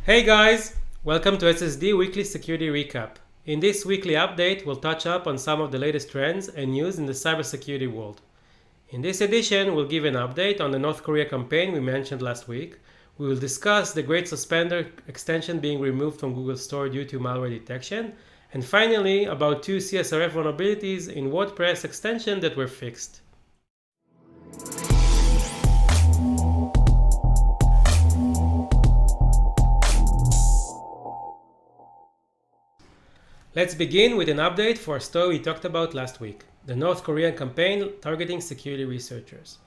Hey guys! Welcome to SSD Weekly Security Recap. In this weekly update, we'll touch up on some of the latest trends and news in the cybersecurity world. In this edition, we'll give an update on the North Korea campaign we mentioned last week. We will discuss the Great Suspender extension being removed from Google Store due to malware detection. And finally, about two CSRF vulnerabilities in WordPress extension that were fixed. Let's begin with an update for a story we talked about last week, the North Korean campaign targeting security researchers.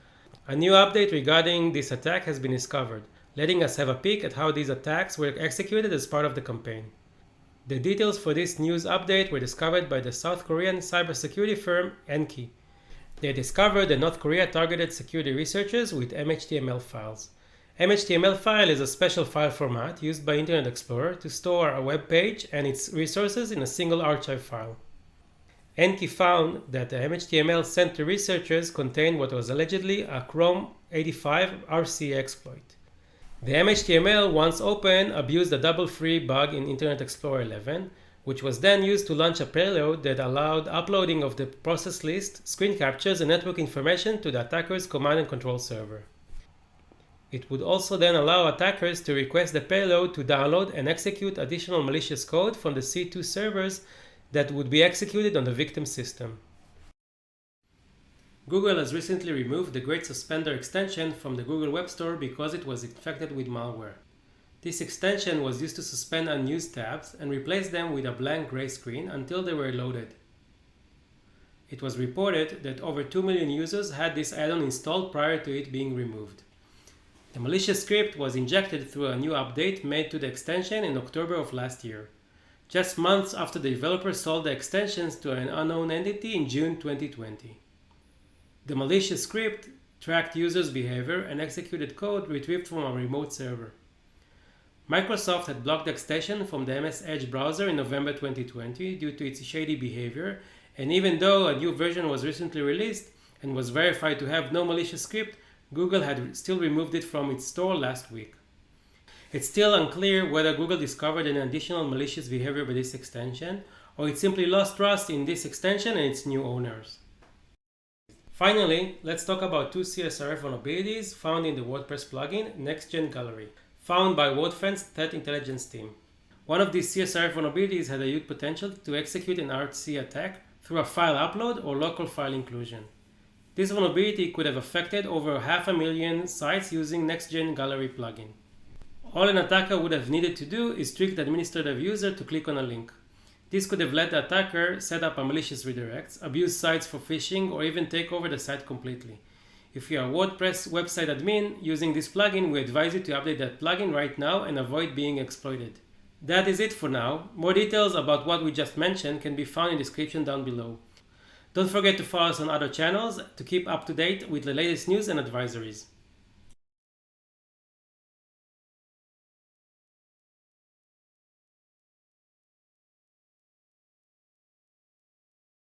A new update regarding this attack has been discovered, letting us have a peek at how these attacks were executed as part of the campaign. The details for this news update were discovered by the South Korean cybersecurity firm Enki. They discovered that North Korea targeted security researchers with MHTML files. MHTML file is a special file format used by Internet Explorer to store a web page and its resources in a single archive file. Enki found that the MHTML sent to researchers contained what was allegedly a Chrome 85 RC exploit. The MHTML, once open, abused a double-free bug in Internet Explorer 11, which was then used to launch a payload that allowed uploading of the process list, screen captures, and network information to the attacker's command and control server. It would also then allow attackers to request the payload to download and execute additional malicious code from the C2 servers that would be executed on the victim system. Google has recently removed the Great Suspender extension from the Google Web Store because it was infected with malware. This extension was used to suspend unused tabs and replace them with a blank gray screen until they were loaded. It was reported that over 2 million users had this add-on installed prior to it being removed. The malicious script was injected through a new update made to the extension in October of last year, just months after the developer sold the extensions to an unknown entity in June 2020. The malicious script tracked users' behavior and executed code retrieved from a remote server. Microsoft had blocked the extension from the MS Edge browser in November 2020 due to its shady behavior, and even though a new version was recently released and was verified to have no malicious script, Google had still removed it from its store last week. It's still unclear whether Google discovered any additional malicious behavior by this extension, or it simply lost trust in this extension and its new owners. Finally, let's talk about two CSRF vulnerabilities found in the WordPress plugin NextGen Gallery, found by WordFence Threat Intelligence team. One of these CSRF vulnerabilities had a huge potential to execute an RC attack through a file upload or local file inclusion. This vulnerability could have affected over 500,000 sites using NextGen Gallery plugin. All an attacker would have needed to do is trick the administrative user to click on a link. This could have let the attacker set up a malicious redirects, abuse sites for phishing, or even take over the site completely. If you are a WordPress website admin using this plugin, we advise you to update that plugin right now and avoid being exploited. That is it for now. More details about what we just mentioned can be found in the description down below. Don't forget to follow us on other channels to keep up to date with the latest news and advisories.